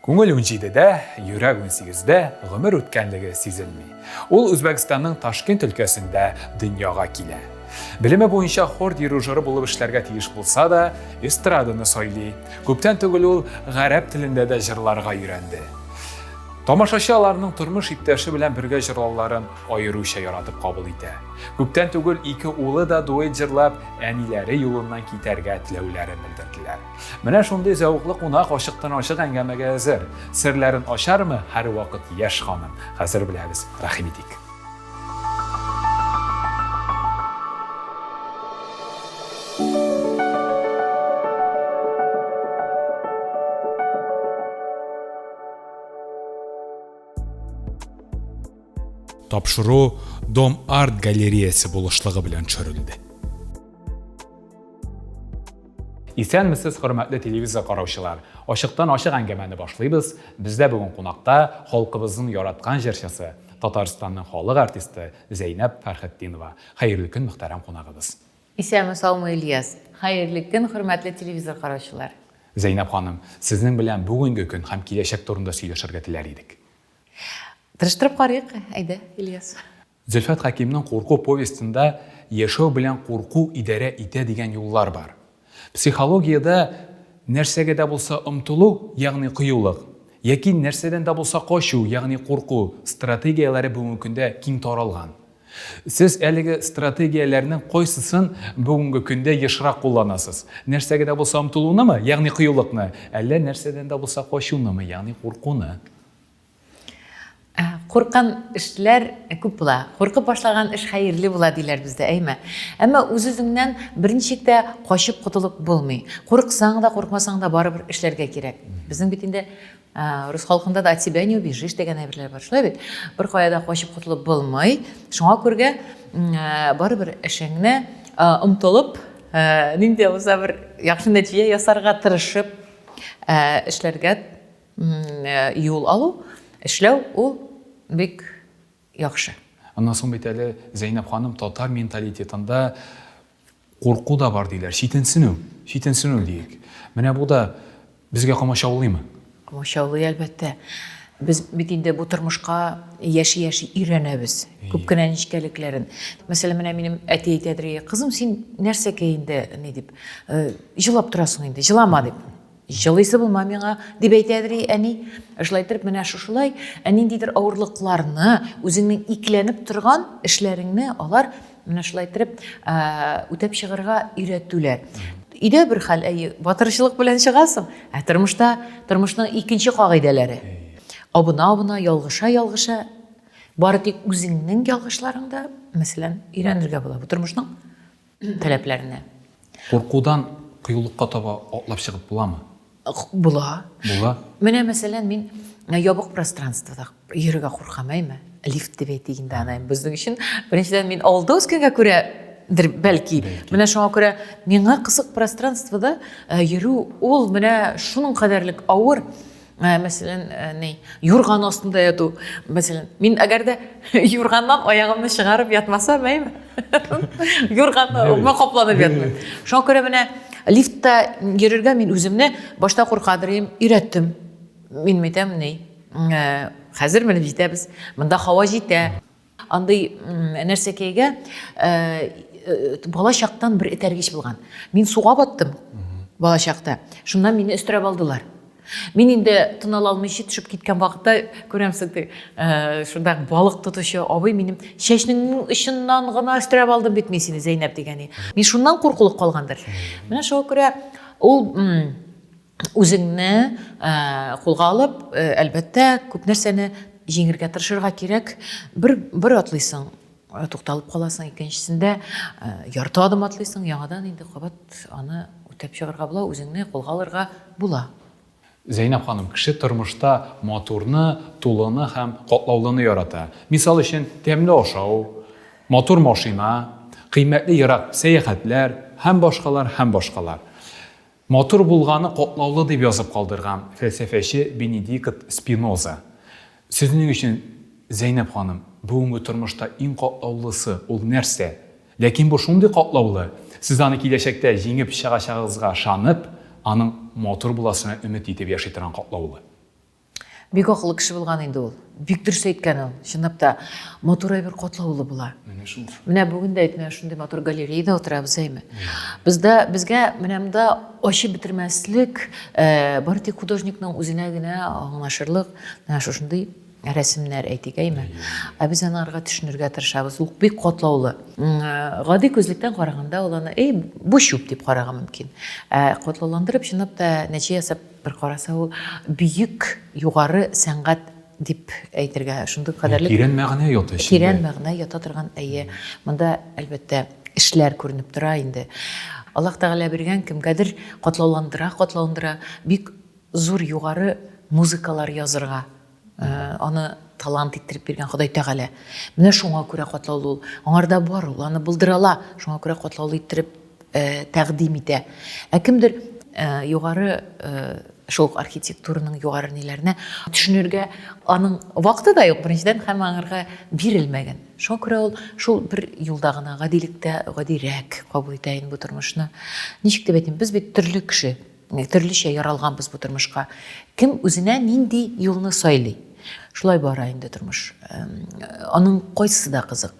Көңіл 17-де, йөрәк 18-де ғұмыр өткәнлеге сизелмей. Ул Өзбекстанның Ташкент өлкәсендә дөньяга килә. Білімі бойынша хор дирижеры булып эшләргә тиеш булса да, эстраданы сайлый. Күптән түгел ул гарәп телендә дә җырларга өйрәнде. Тамашачы аларның тормыш иптәше белән бергә җырлауларын аеруча яратып кабул итә. Күптән түгел ике улы да дуэт җырлап, әниләре юлыннан китәргә теләүләрен белдерделәр. Менә шундый зәвыклы кунак ачыктан-ачык әңгәмәгә әзер. Серләрен ачармы һәрвакыт яшь ханым? Хәзер беләбез. Рәхим итик. Тапшыру Дом арт галереясы булышлыгы белән төшерелде. Исәнмесез, хөрмәтле телевизор караучылар. Ачыктан-ачык әңгәмәне башлыйбыз. Бездә бүген кунакта халкыбызның яраткан җырчысы, Татарстанның халык артисты Зәйнәп Фәрхетдинова. Хәерле көн, мөхтәрәм кунагыбыз. Исәнмесез, Ильяс. Хәерле көн, хөрмәтле телевизор караучылар. Зәйнәп ханым, сезнең белән бүгенге көн һәм киләчәк турында сөйләшергә теләр идек. Тырыштырып карыйк, әйдә, Ильяс. Зөлфәт Хәкимнең Курку повестында яшәү белән курку идарә итә дигән юллар бар. Психологиядә нәрсәгә дә булса омтылу, ягъни кыюлык, яки нәрсәдән дә булса качу, ягъни курку стратегияләре бүгенге көндә киң таралган. Сез әлеге стратегияләрнең кайсысын бүгенге көндә ешрак кулланасыз? Нәрсәгә дә булса омтылуны, ягъни кыюлыкны, әллә нәрсәдән дә булса качуны, ягъни куркуны? Куркан эшләр күп була. Куркып башлаган эш хәерле була диләр бездә, әйме. Әмма үз-үзеңнән берничектә качып кутылып булмый. Курыксаң да, куркмасаң да барыбер эшләргә кирәк. Безнең бит инде рус халкында да от себя не убежишь дигән әйберләр бар. Шулай бит. Бер кая да качып кутылып булмый. Шуңа күргә барыбер эшеңне омтылып, нинди булса бер яхшы нәтиҗә ясарга тырышып эшләргә юл алу, эшләү ул бик яхшы. Аннан соң бит әле Зәйнәп ханым татар менталитетында курку да бар диләр. Читенсенү диек. Менә бу да безгә камашаулыймы? Камашаулый, әлбәттә. Без бит инде бу тормышка яши өйрәнәбез. Күп кенә нечкәлекләрен. Мәсәлән, менә минем әти әйтәдер, кызым, син нәрсәгә инде, ни дип, җылап торасың инде, җылама дип. Җылыйсы булма миңа дип әйтәдер әни. Эшләй торып менә шушылай, ниндидер авырлыкларны, үзеңнең икләнеп торган эшләреңне алар менә шулай торып үтәп чыгарга өйрәтүләр. Өйдә бер хәл, батырчылык белән чыгасың, тормышның икенче кагыйдәләре. Абына, ялгыша, бары тик үзеңнең ялгышларыңда, мәсәлән, өйрәнергә була бу тормышның таләпләренә. Куркудан кыюлыкка таба атлап чыгып буламы? Була. Менә мәсәлән, мин ябык пространствода йөрергә куркам, әйме? Лифт дип әйтик инде аны. Безнең өчен беренчедән мин алда үскәнгә күрә бәлки. Менә шуңа күрә миңа кысык пространствода йөрү ул менә шуның кадәрлек авыр. Мәсәлән, юрган астында яту. Мәсәлән, мин әгәр дә юрганнан аягымны чыгарып ятмасам, әйме? Юрганны капланып ятмыйм. Шуңа күрә менә лифтта йөрергә мин үземне башта куркадырым, өйрәттем. Мин әйтәм, хәзер менә җитәбез. Монда һава җитә. Андый нәрсәкәйгә бала чактан бер этәргеч булган. Мин суга баттым бала чакта. Шуннан мине өстерәп алдылар. Мин инде тын ала алмыйча төшеп киткән вакытта күрәмсез, шунда балык тотучы абый минем чәчнең очыннан гына өстерәп алдым бит мин сине, Зәйнәп дигәни. Мин шуннан куркулык калгандыр. Менә шуңа күрә ул үзеңне кулга алып, әлбәттә, күп нәрсәне җиңәргә тырышырга кирәк. Бер атлыйсың, тукталып каласың, икенчесендә ярты адым атлыйсың, яңадан инде кабат аны үтәп чыгарга була, үзеңне кулга алырга була. Зәйнәп ханым, кеше тормышта матурны, тулыны һәм катлаулыны ярата. Мисал өчен, тәмле ашау, матур машина, кыйммәтле ерак сәяхәтләр һәм башкалар. Матур булганы катлаулы дип язып калдырган фәлсәфәче Бенедикт Спиноза. Сезнең өчен, Зәйнәп ханым, бүгенге тормышта иң катлаулысы ул нәрсә? Ләкин бу шундый катлаулы, сез аны киләчәктә җиңеп чыгачагызга ышанып, аның матур буласына өмет итеп яши торган катлаулы. Бик акыллы кеше булган инде ул. Бик дөрес әйткән ул. Чынлап та матур бер катлаулы була. Менә шул. Менә бүген дә әйтмә шундый матур галереяда утырабыз әйме. Безгә менә монда ачып бетермәслек, бары тик художникның үзенә генә аңлашырлык, менә шушындый рәсемнәр әйтик әйме. Без анарга төшенергә тырышабыз. Ул бик катлаулы. Гади күзлектән караганда ул аны бу чүп дип карарга мөмкин. Катлауландырып чынлап та нәтиҗә ясап бер караса ул бөек югары сәнгать дип әйтергә шундый кадерле Тирән мәгънә ята эчендә. тирән мәгънә ята торган монда әлбәттә эшләр күренеп тора инде. Аллаһ Тәгалә биргән кемгәдер катлауландыра, бик зур югары музыкалар язырга аны талант иттереп биргән Ходай Тәгалә. Менә шуңа күрә катлаулы ул. Аңарда бар ул, аны булдырала, шуңа күрә катлаулы иттереп тәкъдим итә. Кемдер югары шул архитектураның югары ниләренә төшенергә аның вакыты да юк, беренчедән һәм аңарга бирелмәгән. Шуңа күрә ул шул бер юлда гына гадилектә гадирәк кабул итә инде бу тормышны. Ничек дип әйтим, без бит төрле кеше, төрлечә яралганбыз бу тормышка. Кем үзенә нинди юлны сайлый? Шулай бара инде тормыш. Аның кайсы да кызык.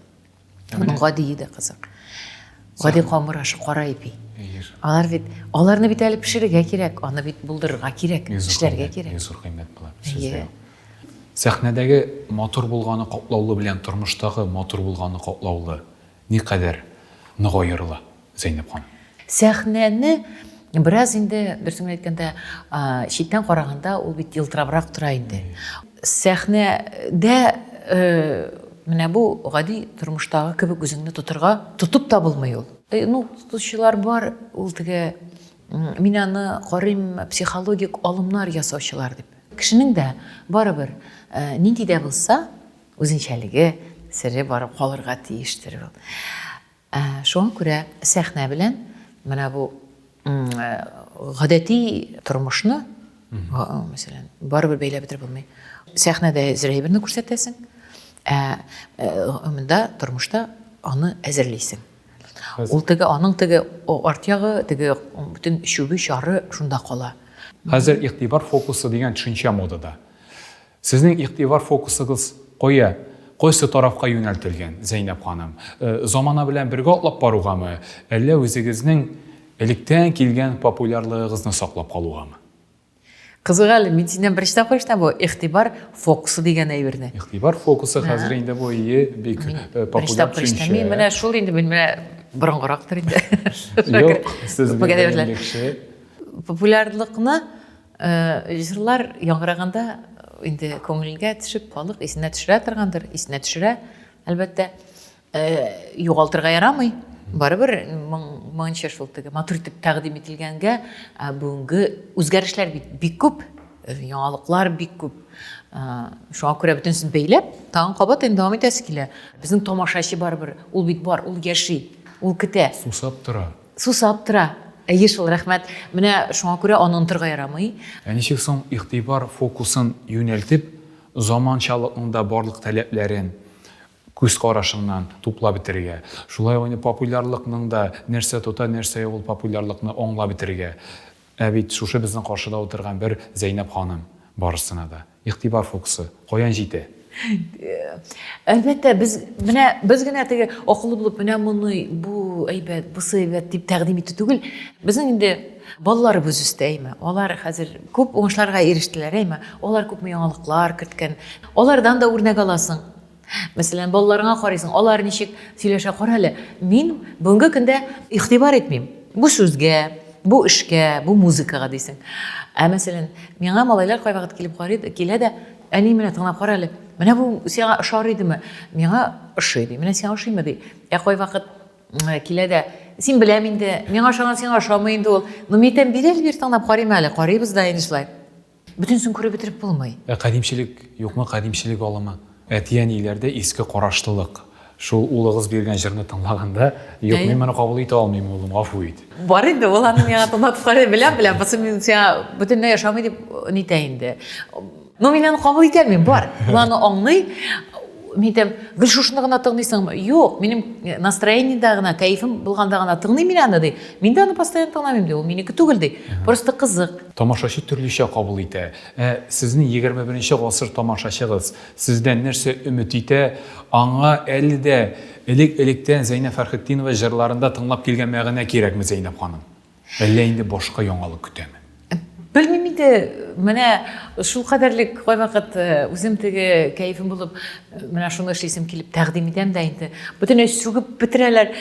Аның гадие дә кызык. Гади камырашы кара ипи. Аларны бит әле пешерергә кирәк, аны бит булдырырга кирәк, эшләргә кирәк. Зур кыйммәт була. Сәхнәдәге матур булганы каплаулы белән тормыштагы матур булганы каплаулы никадәр нык аерыла, Зәйнәп ханым? Сәхнәне бераз инде дөресен әйткәндә, читтән караганда ул бит йылтырабрак тора инде. Сәхнәдә менә бу гади тормыштагы кебек үзеңне тотып та булмый ул. Тотучылар бар, ул теге мин аны карыйм психологик алымнар ясаучылар дип. Кешенең дә барыбер нинди дә булса үзенчәлеге, сире барып калырга тиештер ул. Шуңа күрә сәхнә белән менә бу гадәти тормышны, мәсәлән, барыбер бәйләп бетереп булмый. Сәхнәдә зрәйберне күрсәтәсең, монда тормышта аны әзерлисең. Ул теге аның теге арт ягы, теге бүтән шүбе шары шунда кала. Хәзер игътибар фокусы дигән төшенчә модада. Сезнең игътибар фокусыгыз кайсы тарафка юнәлтелгән, Зәйнәп ханым? Замана белән бергә атлап баругамы, әллә үзегезнең электән килгән популярлыгыгызны саклап калугамы? Кызык әле, мин синнән беренче тапкыр бу игътибар фокусы дигән әйберне. Игътибар фокусы хәзер инде бу бик популяр төшенчә. Мин менә шул инде менә борынгырактыр инде. Юк, сез белгән кеше. Популярлыкны җырлар яңгыраганда инде күңелгә төшеп калык, исенә төшерә торгандыр, исенә төшерә. Әлбәттә, югалтырга ярамый. Барыбер моңча шул теге матур итеп тәкъдим ителгәнгә бүгенге үзгәрешләр бик күп, яңалыклар бик күп. Шуңа күрә бөтенсен бәйләп, тагын кабат инде дәвам итәсе килә. Безнең тамашачы барыбер, ул бит бар, ул яши, ул көтә. Сусап тора. Шул рәхмәт. Менә шуңа күрә аны онтырга ярамый. Ничек соң игътибар фокусын юнәлтеп, заманчалыкның да барлык таләпләрен күз карашыңнан туплап бетерергә. Шулай ук популярлыкның да нәрсә тота, нәрсә ул популярлыкны аңлап бетерергә. Бит шушы безнең каршыда утырган бер Зәйнәп ханым барысына да. Игътибар фокусы каян җитә? Әлбәттә, без генә теге акыллы булып, менә моны бу әйбәт, бусы әйбәт дип тәкъдим итү түгел. Безнең инде балаларыбыз үсте әйме. Алар хәзер күп уңышларга ирештеләр әйме. Алар күп яңалыклар керткән. Алардан да үрнәк аласың. Мәсәлән, балаларыңа карыйсың, алар ничек сөйләшә кара әле. Мин бүгенге көндә игътибар итмим. Бу сүзгә, бу эшкә, бу музыкага дисең. Мәсәлән, миңа малайлар кайвакыт килеп карый, килә дә, әни менә тыңлап кара әле. Менә бу сиңа ошар идеме? Миңа ошый ди. Менә сиңа ошыймы ди. Кайвакыт килә дә, син беләм инде, миңа ошаган сиңа ошамый инде ул. Митәм бирел бир тыңлап карыйм әле. Карыйбыз да инде шулай. Бөтенсен күреп бетереп булмый. Кадимчелек юкмы, кадимчелек алымы? Әтиәниләрдә иске караштылык. Шул улыгыз биргән җырны тыңлаганда, юк, мин моны кабул итә алмыйм, улым, гафу ит. Бар инде, ул аны миңа тыңлап карый, беләм, басы мин сиңа бөтенләй ошамый дип нитә инде. Мин аны кабул итә алмыйм, бар. Ул аны аңлый, мен айтам, гүл шушында гына тыңдайсыңбы? Юк, минем настроениедә гына, кайфым булганда гына тыңдыйм мин аны ди. Мин дә аны постоянно тыңламыйм ди. Ул минеке түгел ди. Просто кызык. Тамашачы төрлечә кабул итә. Сезнең 21нче гасыр тамашачыгыз сездән нәрсә өмет итә? Аңа әле дә элек-электән Зәйнәп Фәрхетдинова җырларында тыңлап килгән мәгънә кирәкме Зәйнәп ханым? Әллә инде башка яңалык көтәме? Белмим инде, менә шул кадәрлек кайвакыт үзем теге кайфым булып, менә шуны эшлисем килеп тәкъдим итәм дә инде. Бөтенләй сүгеп бетерәләр,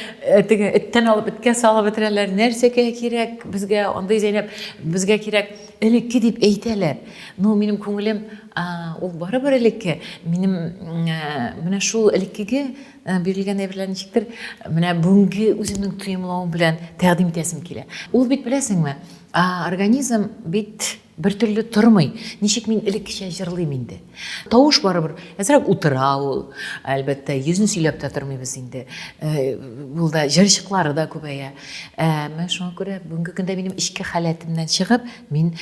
теге эттән алып эткә салып бетерәләр. Нәрсәгә кирәк безгә, андый Зәйнәп, безгә кирәк элекке дип әйтәләр. Ну, минем күңелем, ул барыбер элекке. Минем менә шул элеккеге бирелгән әйберләр ничектер, менә бүгенге үземнең тоемлавым белән тәкъдим итәсем килә. Ул бит беләсеңме, организм бит бер төрле тормый. Ничек мин элеккечә җырлыйм инде. Тавыш барыбер. Әзрәк утыра ул. Әлбәттә, йөзен сөйләп тә тормыйбыз инде. Ул да җырчыклары да күбәя. Мен шуңа күрә бүгенге көндә минем ичке халәтемнән чыгып, мин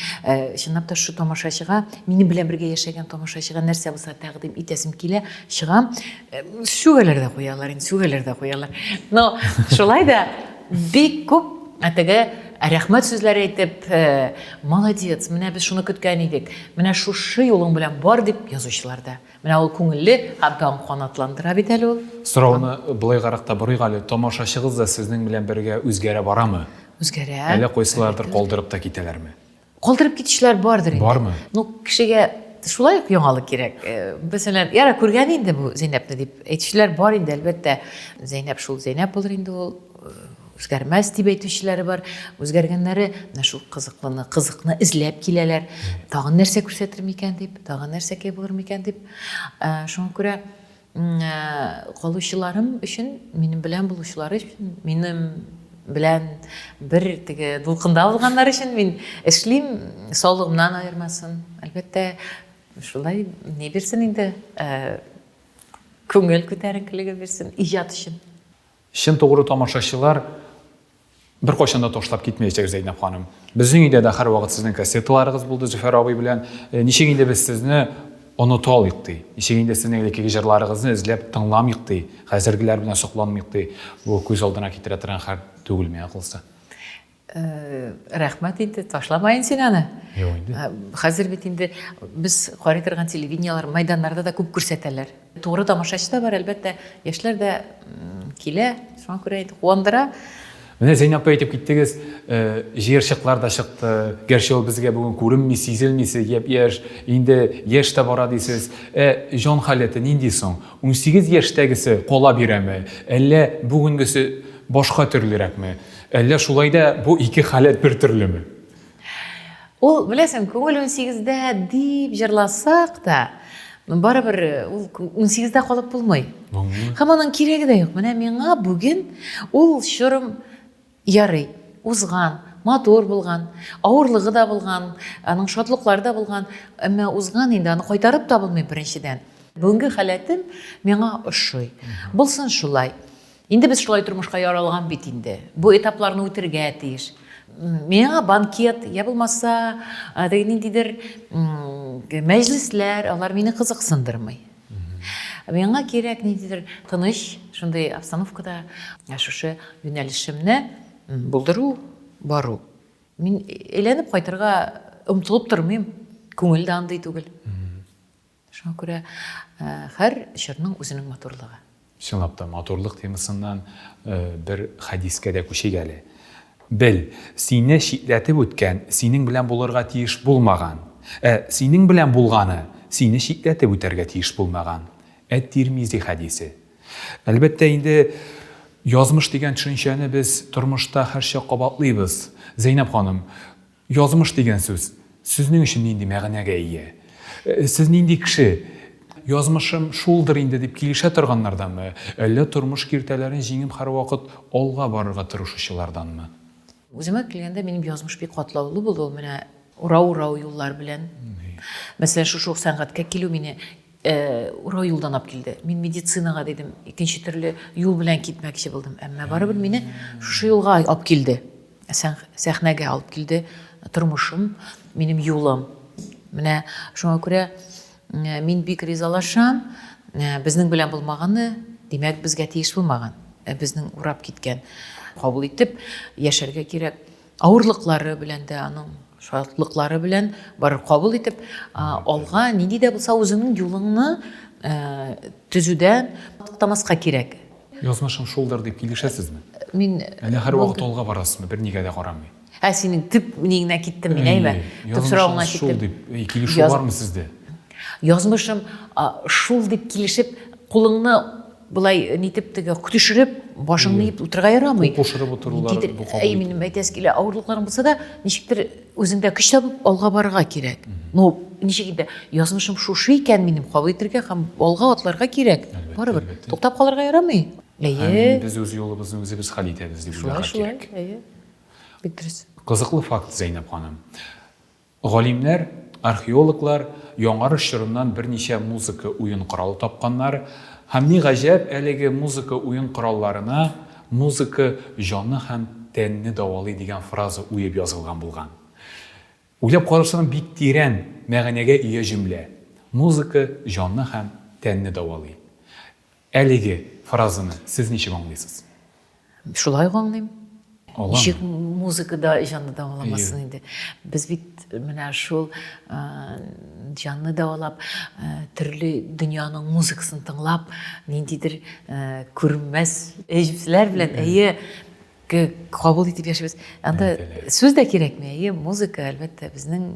чынлап та шу тамашачыга, минем белән бергә яшәгән тамашачыга нәрсә булса тәкъдим итәсем килә, чыгам. Сүгәләр дә куялар, инде сүгәләр дә куялар. Но шулай да бик күп теге рәхмәт сүзләре әйтеп, молодец, менә без шуны көткән идек. Менә шушы юлың белән бар дип язучыларда. Менә ул күңелле, һәм канатландыра бит әле ул. Сорауны булайгарак та борыйк әле. Тамашачыгыз да сезнең белән бергә үзгәрә барамы? Үзгәрә. Әллә кайсылардыр калдырып та китәләрме? Калдырып китүчеләр бардыр инде. Бармы? Ну, кешегә шулай ук яңалык кирәк. Мәсәлән, яра күргән инде бу Зәйнәпне дип әйтүчеләр бар инде, әлбәттә. Зәйнәп шул Зәйнәп булыр инде ул. Үзгәрмәс дип әйтүчеләре бар. Үзгәргәннәре менә шул кызыкны эзләп киләләр. Тагын нәрсә күрсәтер микән дип, тагын нәрсәгә булыр микән дип. Шуңа күрә калучыларым өчен, минем белән булучылар өчен, минем белән бер теге дулкында булганнар өчен мин эшлим, саулыгымнан аермасын. Әлбәттә, шулай не бирсен инде, күңел күтәренкелеге бирсен, иҗат өчен. Чын тугры тамашачылар бер кайчан да ташлап китмәячәк Зәйнәп ханым. Безнең өйдә дә һәрвакыт сезнең кассеталарыгыз булды Зөфәр абый белән. Ничек инде без сезне оныта алыйк ди. Ничек инде сезнең элеккеге җырларыгызны эзләп тыңламыйк ди. Хәзергеләр белән сокланмыйк ди. Бу күз алдына китерә торган хәл түгел миңа кылса. Рәхмәт инде, ташламайын син аны. Юк инде. Хәзер бит инде без карый торган телевидениелар, мәйданнарда да күп күрсәтәләр. Тугры тамашачы да бар, әлбәттә, яшьләр дә килә, шуңа күрә инде куандыра. Менә Зәйнәп әйтеп киттегез, җыерчыклар да чыкты. Гәрчә ул безгә бүген күренми, сизелмисе, яшь, инде яшь тә бара дисез. Җан халәте нинди соң? 18 яшьтәгесе кала бирәме? Әллә бүгенгесе башка төрлерәкме? Әллә шулай да бу ике халәт бер төрлеме? Ул, беләсең, күңел 18-дә дип җырласак та, барыбер ул 18-дә калып булмый. Һәм аның кирәге дә юк. Менә миңа бүген ул чорым ярый, узган, матур булган, авырлыгы да булган, аның шатлыклары да булган, әмма узган инде, аны кайтарып та булмый беренчедән. Бүгенге халәтем миңа ошый. Булсын шулай. Инде без шулай тормышка яралган бит инде. Бу этапларны үтәргә тиеш. Миңа банкет, я булмаса, ниндидер мәҗлесләр, алар мине кызыксындырмый. Миңа кирәк ниндидер тыныч, шундый обстановкада шушы юнәлешемне булдыру, бару. Мин әйләнеп кайтырга омтылып тормыйм, күңел дә андый түгел. Шуңа күрә һәр җырның үзенең матурлыгы. Чынлап та матурлык темасыннан бер хадискә дә күчик әле. Бел, сине шикләтеп үткән, синең белән булырга тиеш булмаган. Синең белән булганы, сине шикләтеп үтәргә тиеш булмаган. Әт-Тирмизи хадисе. Әлбәттә инде язмыш дигән төшенчәне без тормышта һәрчак кабатлыйбыз. Зәйнәп ханым, язмыш дигән сүз сезнең өчен нинди мәгънәгә ия? Сез нинди кеше? Язмышым шулдыр инде дип килешә торганнарданмы? Әллә тормыш киртәләрен җиңеп һәрвакыт алга барырга тырышучыларданмы? Үземә килгәндә минем язмыш бик катлаулы булды, ул менә урау юллар белән. Мәсәлән, шушы сәнгатькә килү мине урау юлдан алып килде. Мин медицинага дидем, икенче төрле юл белән китмәкче булдым. Әмма барыбер мине шушы юлга алып килде. Сәхнәгә алып килде. Тормышым, минем юлым. Менә шуңа күрә мин бик ризалашам. Безнең белән булмаганы, димәк, безгә тиеш булмаган. Безнең урап киткән. Кабул итеп яшәргә кирәк. Авырлыклары белән дә, аның шатлыклары белән барып кабул итеп, алга нинди дә булса үзеңнең юлыңны төзүдән туктамаска кирәк. Язмышым шулдыр дип килешәсезме? Мин Әле һәр вакыт алга барасызмы? Бер нигә дә карамый. Синең төп нигенә киттем мин, әйме? Төп сорауыңа Шул киттем. дип килешү бармы сездә? Язмышым шул дип килешеп, кулыңны былай нитеп теге төшереп, башыңны иеп утырга ярамый. Кушырып утырулар бу кабул. Минем әйтәс килә, авырлыкларың булса да, ничектер үзеңдә көч табып алга барырга кирәк. Ну, ничек инде, язмышым шушы икән минем, кабул итәргә һәм алга атларга кирәк. Барыбер, туктап калырга ярамый. Без үз юлыбызны үзебез хәл итәбез дип уйларга кирәк. Бик дөрес. Кызыклы факт, Зәйнәп ханым. Галимнәр, археологлар яңарыш чорыннан берничә музыка уен коралы тапканнар. Һәм ни гаҗәп, әлеге музыка уен коралларына музыка җанны һәм тәнне дәвалый дигән фраза уеп язылган булган. Уйлап карасаң, бик тирән мәгънәгә ия җөмлә. Музыка җанны һәм тәнне дәвалый. Әлеге фразаны сез ничек аңлыйсыз? Шулай аңлыйм. Алам. Ничек музыкада җанны даваламасын инде. Без бит менә шул җанны давалап, төрле дөньяның музыкасын тыңлап, ниндидер күренмәс әҗибсләр белән кабул итеп яшибез. Анда сүз дә кирәкми. Музыка әлбәттә безнең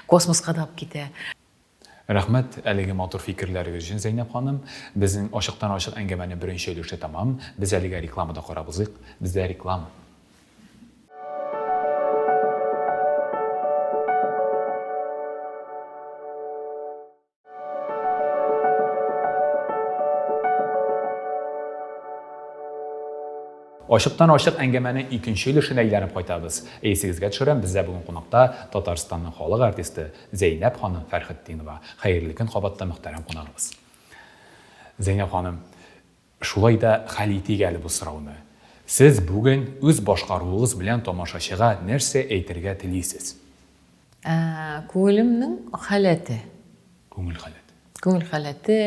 космоска да алып китә. Рәхмәт әлеге матур фикерләрегез өчен, Зәйнәп ханым. Безнең ачыктан-ачык әңгәмәне беренче өлеше тамам. Без әлегә рекламада карабыз. Бездә реклама. Ачыктан-ачык әңгәмәне икенче өлешенә әйләнеп кайтабыз. Әйсегезгә төшерәм, бездә бүген кунакта Татарстанның халык артисты Зәйнәп ханым Фәрхетдинова. Хәерле көн, кабатта мөхтәрәм кунагыбыз. Зәйнәп ханым, шулай да хәл итик әле бу сорауны. Сез бүген үз башкаруыгыз белән тамашачыга нәрсә әйтергә телисез? Күңелемнең халәте. Күңел халәте. Күңел халәте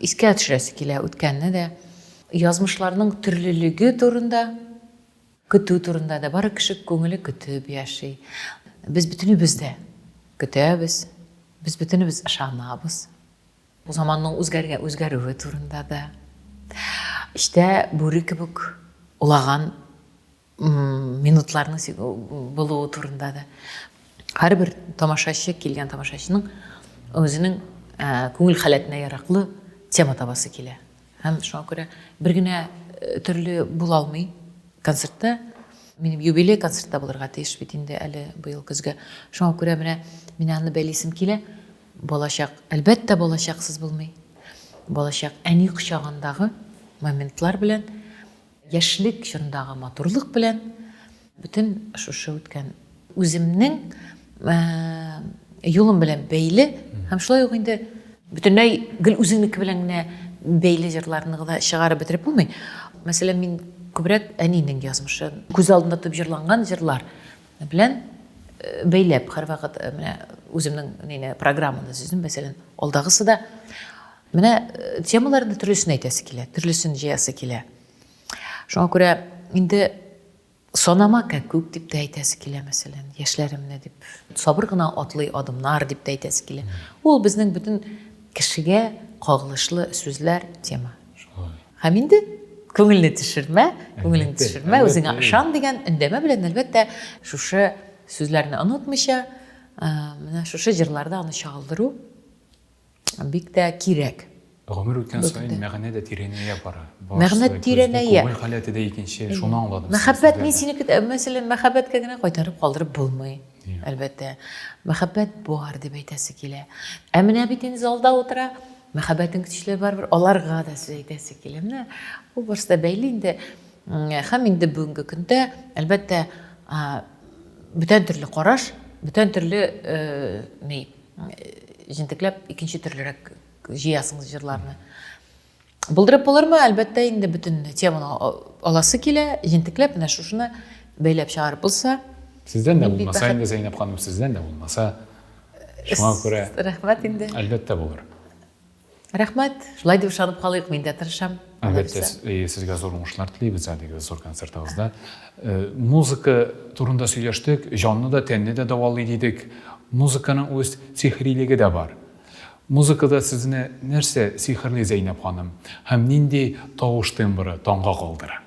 искә төшерәсе килә үткәнне дә. Язмышларның төрлелеге турында, көтү турында да бары кеше күңеле көтүп яши. Без бөтенебез дә көтәбез. Без бөтенебез ышанабыз. У заманның үзгәрүе турында да. İşte бүре кебек улаган минутларның булуы турында да. Һәрбер тамашачы, килгән тамашачының өзенең күңел халәтенә яраклы тема табасы килә. Һәм шуңа күрә бер генә төрле була алмый концертта. Минем юбилей концертта булырга тиеш бит инде әле быел көзгә. Шуңа күрә менә мин аны бәйлисем килә. Балачак, әлбәттә балачаксыз булмый. Балачак әни кочагындагы моментлар белән, яшьлек чорындагы матурлык белән бүтән шушы үткән үземнең юлым белән бәйле һәм шулай ук инде бөтенләй гел үзеңнеке белән генә бәйле җырларны да чыгарып бетереп булмый. Мәсәлән, мин күбрәк әнинең язмышы, күз алдында тып җырланган җырлар белән бәйләп һәр вакыт менә үземнең программаны сүзем, мәсәлән, алдагысы да менә темаларны төрлесен әйтәсе килә, төрлесен җыясы килә. Шуңа күрә инде санама күп дип тә әйтәсе килә, мәсәлән, яшьләремне дип, сабыр гына атлый адымнар дип тә әйтәсе килә. Ул безнең бөтен кешегә кагылышлы сүзләр тема. Һәм инде күңелне төшермә, үзеңә ышан дигән өндәмә белән әлбәттә шушы сүзләрне онытмыйча, менә шушы җырларда аны чагылдыру бик тә кирәк. Гомер үткән саен мәгънә дә тирәнәя бара. Мәгънә тирәнәя. Күңел халәте дә икенче, шуны аңладым. Мәхәббәт мин синеке, мәсәлән, мәхәббәткә генә кайтарып калдырып булмый. Әлбәттә, мәхәббәт бар дип әйтәсе килә. Менә бит инде залда утыра, мәхәббәтең көчле барбер, аларга да сүз әйтәсе килә. Менә бу барсы да бәйле инде. Һәм инде бүгенге көндә әлбәттә бүтән төрле караш, бүтән төрле җентекләп икенче төрлерәк җыясыңыз җырларны. Булдырып булырмы? Әлбәттә инде бүтән теманы аласы килә, җентекләп менә шушыны бәйләп чыгарып булса, сездән дә булмаса, инде Зәйнәп ханым, сездән дә булмаса, шуңа күрә рәхмәт инде. Әлбәттә булыр. Рәхмәт. Шулай дип ышанып калыйк, мин дә тырышам. Әлбәттә, сезгә зур уңышлар телибез әлеге зур концертыгызда. Музыка турында сөйләштек, җанны да, тәнне дә дәвалый дидек. Музыканың үз сихрилеге дә бар. Музыкада сезне нәрсә сихрле, Зәйнәп ханым? Һәм нинди тавыш тембры таңга калдыра?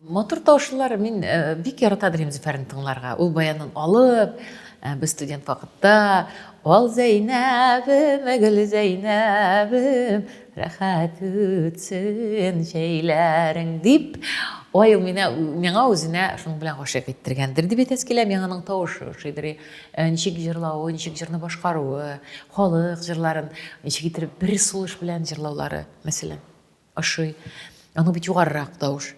Мотор тавышлар мин бик ярата Рим Зөфәрне тыңларга. Ул баянын алып, без студент вакытта "Ал Зәйнәбем, гөл Зәйнәбем, рәхәт үтсен җәйләрең" дип, ой, миңа үзенә шуның белән гашыйк иттергәндер дип әйтәскеләм. Яңаның тавышы шидри, ничек җырлавы, ничек җырны башкаруы, халык җырларын ничек итеп бер сулыш белән җырлаулары, мәсәлән, ошый. Аны бит югарырак тавыш.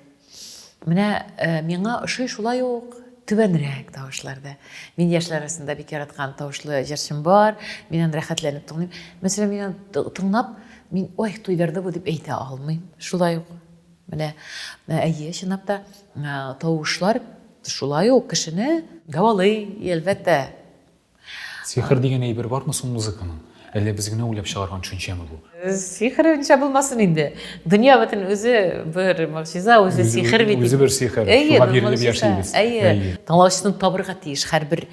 Менә миңа ошый шулай ук түбәнрәк тавышларда. Мин яшьләр арасында бик яраткан тавышлы җырчым бар. Миннән рәхәтләнеп тыңлыйм. Мәсәлән, миннән тыңлап, мин ой, туйдырды бу дип әйтә алмыйм. Шулай ук. Менә әйе, чынлап та тавышлар шулай ук кешене дәвалый, әлбәттә. Сихр дигән әйбер бармы соң музыканың? Әллә без генә уйлап чыгарган төшенчәме бу? Сихр ничә булмасын инде. Дөнья бөтен үзе бер мөгъҗиза, үзе сихр бит. Үзе бер сихр. Шуңа бирелеп яшибез. Әйе. Тыңлаучының табырга тиеш һәрбер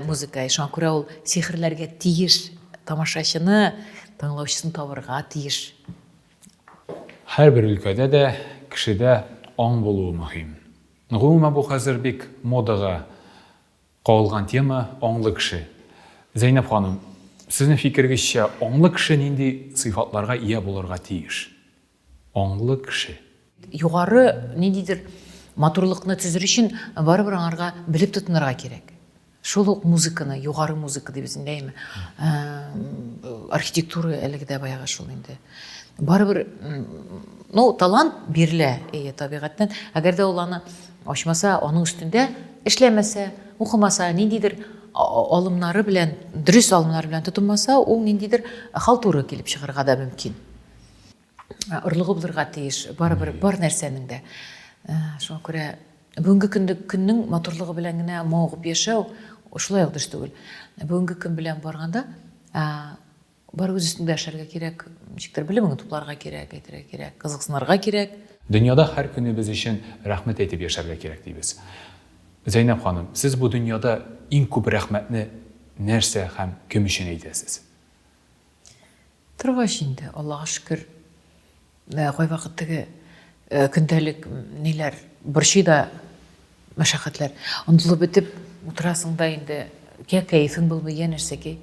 музыка. Шуңа күрә ул сихрләргә тиеш. Тамашачыны, тыңлаучысын табырга тиеш. Һәрбер өлкәдә дә кешедә аң булуы мөһим. Гомумән бу хәзер бик модага калган тема аңлы кеше. Зәйнәп ханым, сезнең фикергезчә, аңлы кеше нинди сыйфатларга ия булырга тиеш? Аңлы кеше. Югары ниндидер матурлыкны төзер өчен барыбер аңарга белеп тотынырга кирәк. Шул ук музыканы, югары музыка дип әйтәме? Архитектура әлегедә баягы шул инде. Барыбер, талант бирелә, табигатьтән. Әгәр дә ул аны ачмаса, аның өстендә эшләмәсә, укымаса, ниндидер алымнары белән, дөрес алымнары белән тотынмаса, ул ниндидер халтура килеп чыгарга да мөмкин. Ырлыгы булырга тиеш, барыбер бар нәрсәнең дә. Шуңа күрә бүгенге көннең матурлыгы белән генә мавыгып яшәү шулай ук дөрес түгел. Бүгенге көн белән барганда, бар үз өстендә эшләргә кирәк, ничектер белемеңне тупларга кирәк, әйтергә кирәк, кызыксынырга кирәк. Дөньяда һәр көне без өчен рәхмәт әйтеп яшәргә кирәк дибез. Зәйнәп ханым, сез бу дөньяда иң күп рәхмәтне нәрсә һәм кем өчен әйтәсез? Торгач инде, Аллаһка шөкер, кайвакыт теге көндәлек ниләр, борчый да мәшәкатьләр. Онытылып бетеп утырасың да инде, кәефең булмый нәрсәгә.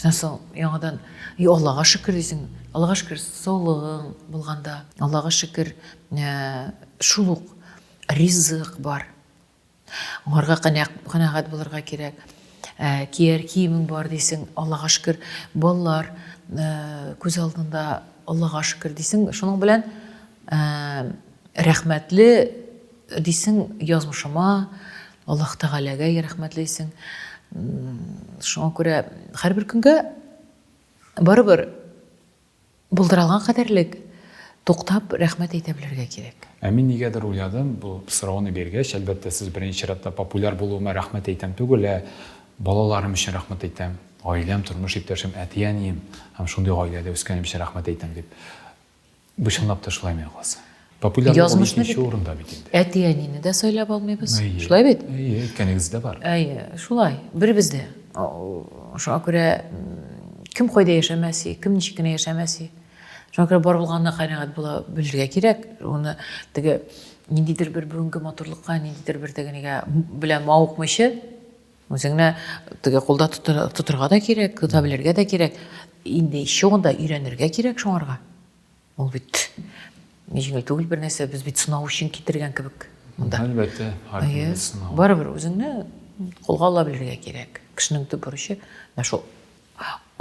Соң яңадан, Аллаһка шөкер дисең, Аллаһка шөкер саулыгың булганда, Аллаһка шөкер шул ук ризык бар. Аңарга канәгать булырга кирәк. Кияр киемең бар дисең, Аллаһка шөкер, балалар күз алдында, Аллаһка шөкер дисең, шуның белән рәхмәтле дисең язмышыма, Аллаһ Тәгаләгә рәхмәтле дисең. Шуңа күрә һәрбер көнгә барыбер булдырылган кадәрлек туктап рәхмәт әйтә белергә кирәк. Мин нигәдер уйладым, бу сорауны биргәч, әлбәттә сез беренче чиратта популяр булуыма рәхмәт әйтәм түгел, балаларым өчен рәхмәт әйтәм, гаиләм, тормыш иптәшем, әти-әнием һәм шундый гаиләдә үскәнем өчен рәхмәт әйтәм дип. Бу чынлап та шулай миңа калса. Популярлык икенче урында бит инде. Әти-әнине дә сөйләп алмыйбыз. Шулай бит? Әйе, әйткәнегез дә бар. Әйе, шулай. Беребездә. Шуңа күрә кем кайда яшәмәсе, кем ничек кенә яшәмәсе. Шуңа күрә бар булганына канәгать була белергә кирәк. Уны теге ниндидер бер бүгенге матурлыкка, ниндидер бер тегенегә белән мавыкмыйчы, үзеңне теге кулда тотырга да кирәк, тота белергә дә кирәк. Инде шуңда өйрәнергә кирәк шуңарга. Ул бит җиңел түгел бер нәрсә, без бит сынау өчен китергән кебек монда. Әлбәттә, һәр сынау. Барыбер үзеңне кулга ала белергә кирәк. Кешенең төп бурычы шул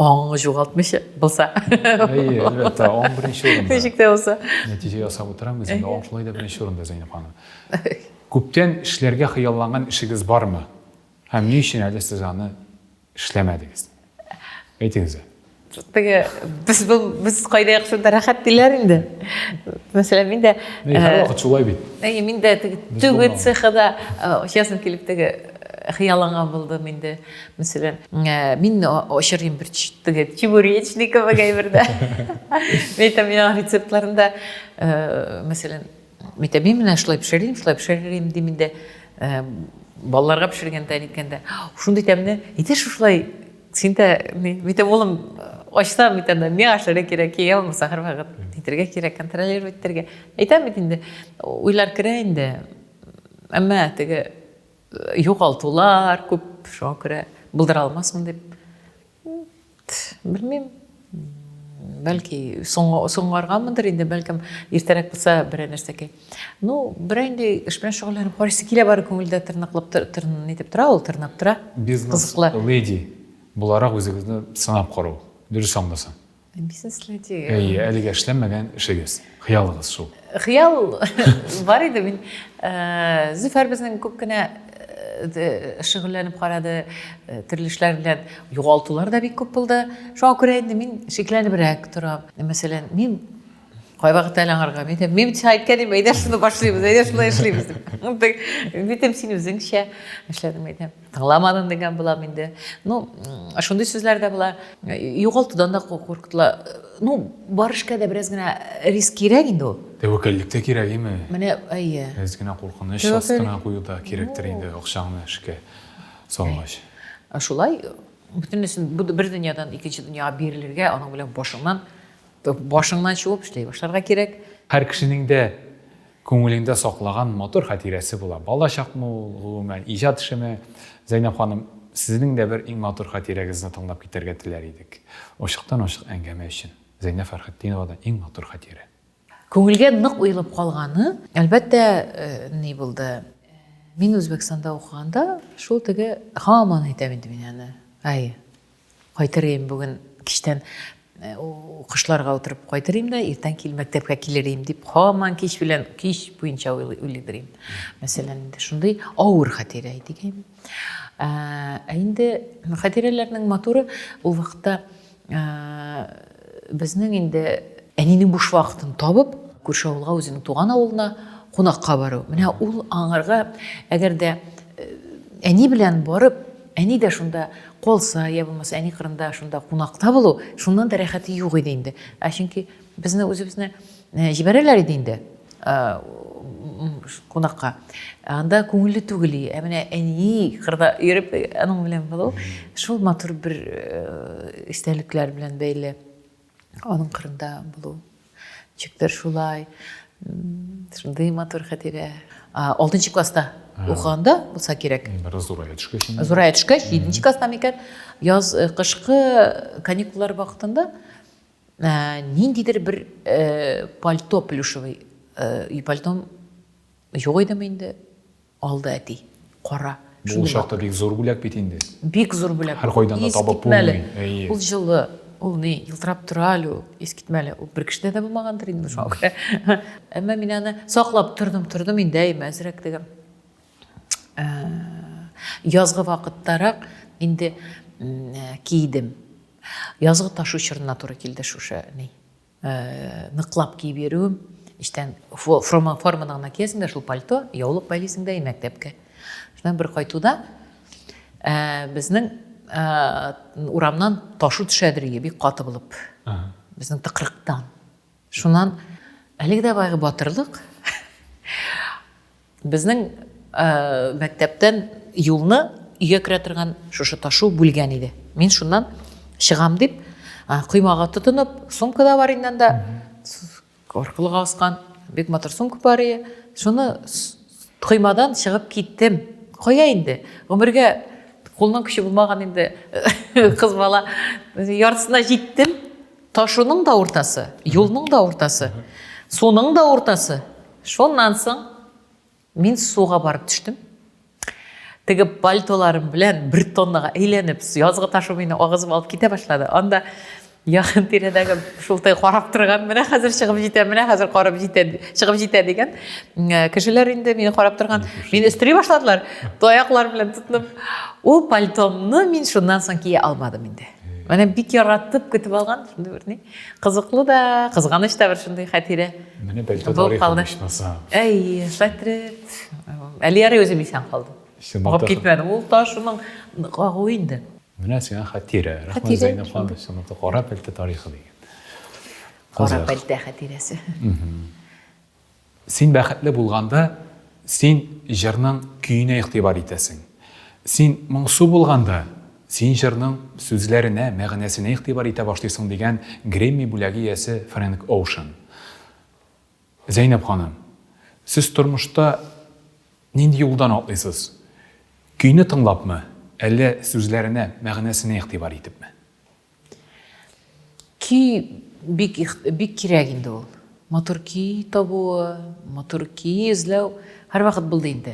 аңы югалтмыйча булса. Әйе, әлбәттә, аң беренче урында. Ничек тә булса. Нәтиҗә ясап утырам, безнең аң шулай да беренче урында, Зәйнәп ханым. Күптән эшләргә хыялланган эшегез бармы? Һәм ни өчен әле сез аны эшләмәдегез? Әйтегез. Теге без кайда яхшында рәхәт диләр инде. Мәсәлән, мин дә Һәр вакыт шулай бит. мин дә теге түгет цехында честно килеп теге хыялланган булдым инде. Мәсәлән, мин ашырым бер чебуречникова гайбердә. Мен рецептларында, мәсәлән, мен менә шулай пешерим дим инде. Балаларга пешергәндә әйткәндә, шундый тәмле, ите шулай син дә мен улым ашсам итәндә, мен ашырга кирәк, я мусахар вакыт итәргә кирәк, контролировать итәргә. Әйтәм бит инде, уйлар керә инде. Әмма теге югалтулар күп, шуңа күрә булдыра алмасмын дип. Белмим. Бәлки соңгарганмындыр инде, бәлкем иртәрәк булса бер нәрсәгә. Ну, бер инде эш белән шөгыльләнеп карыйсы килә бары күңелдә тырнаклап итеп тора, ул тырнап тора. Бизнес леди буларак үзегезне сынап карау. Дөрес аңласам. Бизнес леди. Әлегә эшләнмәгән эшегез. Хыялыгыз шул. Хыял бар иде мин. Зөфәр безнең күп кенә шөгыльләнеп карады, төрле эшләр белән югалтулар да бик күп булды. Шуңа күрә инде мин шикләнебрәк торам. Мәсәлән, мин кайвакыт аңарга мин әйткәнем, әйдә шуны башлыйбыз, әйдә шулай эшлибез дип. Битем син үзеңчә эшләдем әйтәм. Тыңламадың дигән булам инде. Ну, шундый сүзләр дә була. Югалтудан да куркытыла. Ну, бар эшкә дә бераз гына риск кирәк инде ул. Тәвәккәллектә кирәк име? Менә, әйе. Без генә куркыныч астына куюда кирәктер инде акчаңны эшкә салгач. Шулай бөтенесен бер дөньядан икенче дөньяга бирелергә, аның белән башыңнан чыгып эшләй башларга кирәк. Һәр кешенең дә күңелендә саклаган матур хатирәсе була. Балачакмы ул, гомумән иҗат эшеме? Зәйнәп ханым, сезнең дә бер иң матур хатирәгезне тыңлап китәргә теләр идек. Ошыктан-ошык әңгәмә өчен. Зәйнәп Фәрхетдиновадан иң матур хатирә. Күңелгә нык уелып калганы, әлбәттә, ни булды? Мин Үзбәкстанда укыганда, шул теге һаман әйтәм инде мин аны. Әйе. Кайтырым бүген кичтән кышларга утырып кайтырым да, иртән мәктәпкә килерим дип, һаман кич буенча уйлыйдырым. Мәсәлән, инде шундый авыр хатирә дигән. Инде хатирәләрнең матуры ул вакытта безнең инде әнинең буш вакытын табып, күрше авылга, үзенең туган авылына кунакка бару. Менә ул аңарга әгәр дә әни белән барып, әни дә шунда калса, я булмаса әни кырында шунда кунакта булу, шуннан да рәхәте юк иде инде. Чөнки безне үзебезне җибәрәләр иде инде кунакка. Анда күңелле түгел. Менә әни кырда йөреп, аның белән булу, шул матур бер истәлекләр белән бәйле. Аның кырында булу. Чиктер шулай. Шундый матур хатирә. 6 класста укыганда булса кирәк. Зурая төшкәч. Зурая төшкәч, 7 класста микән, яз кышкы каникуллар вакытында ниндидер бер пальто плюшевый, пальтом юк иде инде, алды әти. Кара. Бу шакта бик зур бүләк бит инде. Бик зур бүләк. Һәр кайдан да табып булмый. Ул җылы, ул ни, йылтырап тора әле, искитмәле. Ул бер кешедә дә булмагандыр инде шуңа. Әмма мин аны саклап тордым инде, мәзрәк дигән. Язгы вакыттарак инде кийдем. Язгы ташу чорына туры килде шушы ни. Ныклап киеп йөрүм. Иштән формадан киесең дә шул пальто, яулык байлыйсың да мәктәпкә. Шуннан бер кайтуда безнең урамнан ташу төшәдер бик каты булып. Безнең тыкрыктан. Шуннан әлеге дә байгы батырлык. Безнең мәктәптән юлны өйгә керә торган шушы ташу бүлгән иде. Мин шуннан чыгам дип, коймага тотынып, сумкада бар инде анда. Коркылыга аскан бик матур сумка бар иде. Шуны коймадан чыгып киттем. Кая инде? Гомергә кулның көче булмаган инде кыз бала. Яртысына җиттем. Ташуның да уртасы, юлның да уртасы, суның да уртасы. Шуннан соң мин суга барып төштем. Теге пальтоларым белән 1 тоннага әйләнеп, язгы ташу мине агызып алып китә башлады. Анда якын тирәдәге шултай карап торган, менә хәзер чыгып җитә, менә хәзер карап җитә, чыгып җитә дигән кешеләр инде мине карап торган. Мине өстери башладылар. Таяклар белән тотынып, ул пальтомны мин шуннан соң кия алмадым инде. Менә бик яратып көтеп алган, шундый бер ни. Кызыклы да, кызганыч та бер шундый хатирә. Менә бәлки тарихы башмаса. Әй, шатрет. Әлияры өзем исән калды. Алып китмәдем. Ул ташының кагуы инде. Менә сиңа хатирә. Рәхмәт Хатирә, Зәйнәп ханым, синең кара пәлтә тарихы дигән. Кара пәлтә хатирәсе. Син бәхетле булганда, син җырның көенә игътибар итәсең. Син моңсу булганда, син җырның сүзләренә, мәгънәсенә игътибар итә башлыйсың дигән Грэмми бүләге иясе Фрэнк Оушен. Зәйнәп ханым, сез тормышта нинди юлдан атлыйсыз? Көйне тыңлапмы, әллә сүзләренә, мәгънәсенә игътибар итепме? Ки бик кирәк инде ул. Матур ки табуы, матур ки эзләү һәрвакыт булды инде.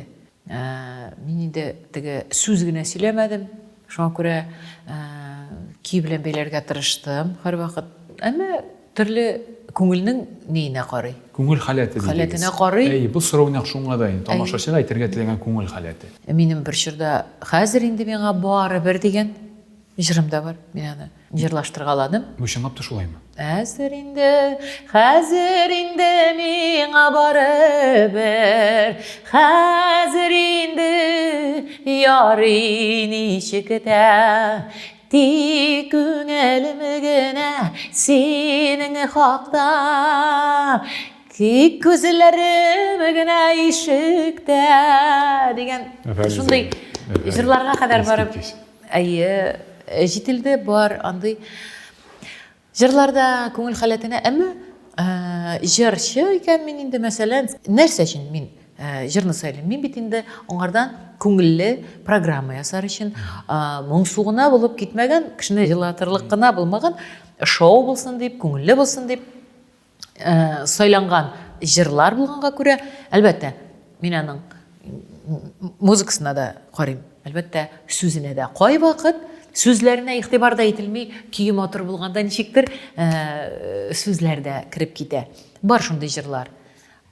Мин инде теге сүз генә сөйләмәдем. Шуңа күрә ки белән бәйләргә тырыштым һәрвакыт. Әмма төрле күңелнең нейенә карый. Күңел халәте дигез. Халәтенә карый. Бу сорау нәкъ шуңа да инде. Тамашачыга әйтергә теләгән күңел халәте. Минем бер чорда хәзер инде миңа барыбер дигән җырымда бар. Мин аны җырлаштыргаладым. Бу чынлап та шулаймы? Хәзер инде миңа барыбер, хәзер инде ярый ничек тә, тик күңелем генә синең хакта, тик күзләрем генә ишектә дигән шундый җырларга кадәр барып, җитилде бар андый җырларда күңел халәтенә, әмма җырчы икән мин инде мәсәлән, нәрсә өчен мин җырны сөйлим? Мин бит инде аңардан күңелле программа ясар өчен, моңсугына булып китмәгән, кешене җылатырлык кына булмаган, шоу булсын дип, күңелле булсын дип сөйләнгән җырлар булганга күрә, әлбәттә, мин аның музыкасына да карыйм, әлбәттә, сүзенә дә кайвакыт сүзләренә игътибарда ителми, көйе матур булганда ничектер сүзләрдә кирип китә. Бар шундый җырлар.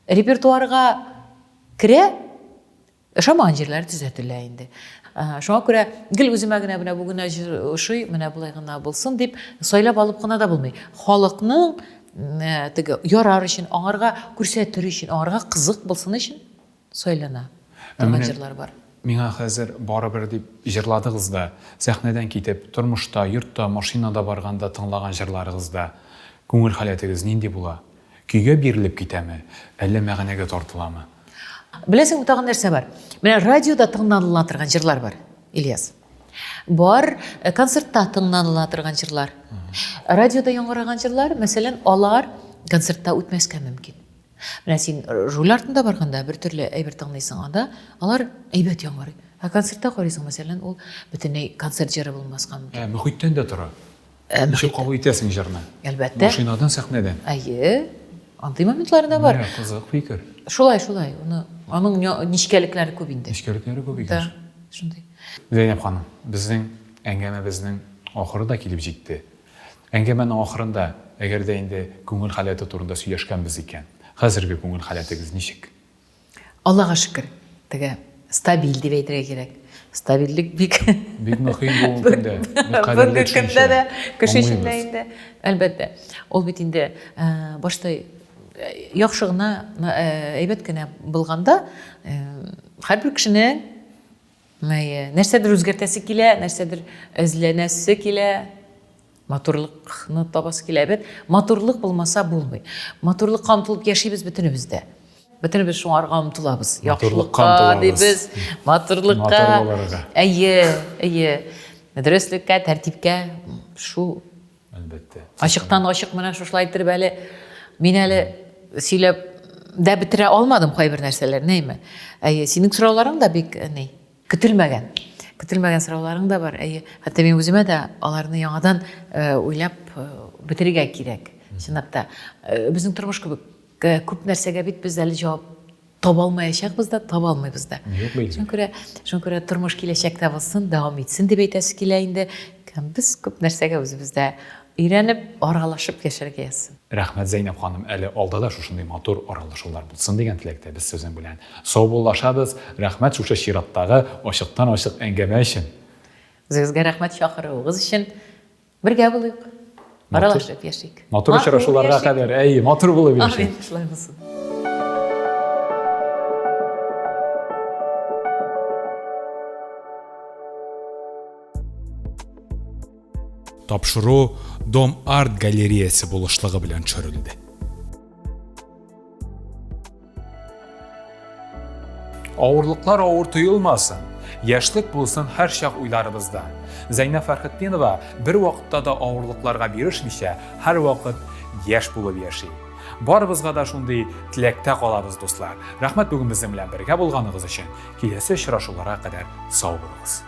Репертуарга керә, ошамаган җирләр төзәтелә инде. Шуңа күрә гел үземә генә менә бу генә ошый, менә булай гына булсын дип сайлап алып кына да булмый. Халыкның теге ярар өчен, аңарга күрсәтер өчен, аңарга кызык булсын өчен сайлана. Торган җырлар бар. Миңа хәзер барыбер дип җырладыгыз да, сәхнәдән китеп, тормышта, йортта, машинада барганда тыңлаган җырларыгызда күңел халәтегез нинди була? Көйгә бирелеп китәме, әллә мәгънәгә тартыламы? Беләсең, тагын нәрсә бар? Менә радиода тыңланыла торган җырлар бар, Ильяс. Бар концертта тыңланыла торган җырлар. Радиода яңгыраган җырлар, мәсәлән, алар концертта үтмәскә мөмкин. Менә син руль артында барганда бер төрле әйбер тыңлыйсың, анда алар әйбәт яңгырый. Концертта карыйсың, мәсәлән, ул бөтенләй концерт җыры булмаска мөмкин. Мөхиттән дә тора. Ничек кабул итәсең җырны? Әлбәттә. Машинадан, сәхнәдән. Андый моментлары да бар. Кызык фикер. Шулай. Аның ничкәлекләре күп инде. Ничкәлекләре күп икән. Да, шундый. Зәйнәп ханым, безнең әңгәмәбезнең ахыры да килеп җитте. Әңгәмәнең ахырында, әгәр дә инде күңел халәте турында сөйләшкәнбез икән, хәзерге күңел халәтегез ничек? Аллага шөкер. Теге стабиль дип әйтергә кирәк. Стабильлек бик мөһим бу көндә. Бүгенге көндә дә, кеше өчен дә инде. Әлбәттә. Ул бит инде башта яхшы гына, әйбәт кенә булганда, һәрбер кешенең нәрсәдер үзгәртәсе килә, нәрсәдер эзләнәсе килә, матурлыкны табасы килә. Бит матурлык булмаса булмый. Матурлыкка омтылып яшибез бөтенебез дә. Бөтенебез шуңарга омтылабыз. Яхшылыкка дибез, матурлыкка. Дөреслеккә, тәртипкә, шу. Әлбәттә. Ачыктан ачык менә шулай итеп әле мин әле сөйләп дә бетерә алмадым кайбер нәрсәләрне, әйме. Синең сорауларың да бик көтелмәгән. Көтелмәгән сорауларың да бар. Хәтта мин үземә дә аларны яңадан уйлап бетерергә кирәк. Чынлап та безнең тормыш күп нәрсәгә бит без әле җавап таба алмаячакбыз да, таба алмыйбыз да. Шуңа күрә тормыш киләчәктә булсын, дәвам итсен дип әйтәсе килә инде. Без күп нәрсәгә үзебездә өйрәнеп, аралашып яшәргә язсын. Рәхмәт Зәйнәп ханым, әле алдыда шушындай матур аралашулар булсын дигән теләктә без сезнең белән саубуллашабыз. Рәхмәт шушы чираттагы ачыктан-ачык әңгәмә өчен. Сезгә рәхмәт чакыруыгыз өчен. Бергә булыйк. Аралашып яшик. Матур очрашуларга кадәр, матур булып яшик. Амин, шулай булсын. тапшыру Дом арт галереясы булышлыгы белән төшерелде. Авырлыклар авыр тоелмасын, яшьлек булсын һәр чак уйларыбызда. Зәйнә Фәрхетдинова бер вакытта да авырлыкларга бирешмичә, һәр вакыт яшь булып яши. Барыбызга да шундый теләктә калабыз, дуслар. Рәхмәт бүген безнең белән бергә булганыгыз өчен. Киләсе очрашуларга кадәр сау булыгыз.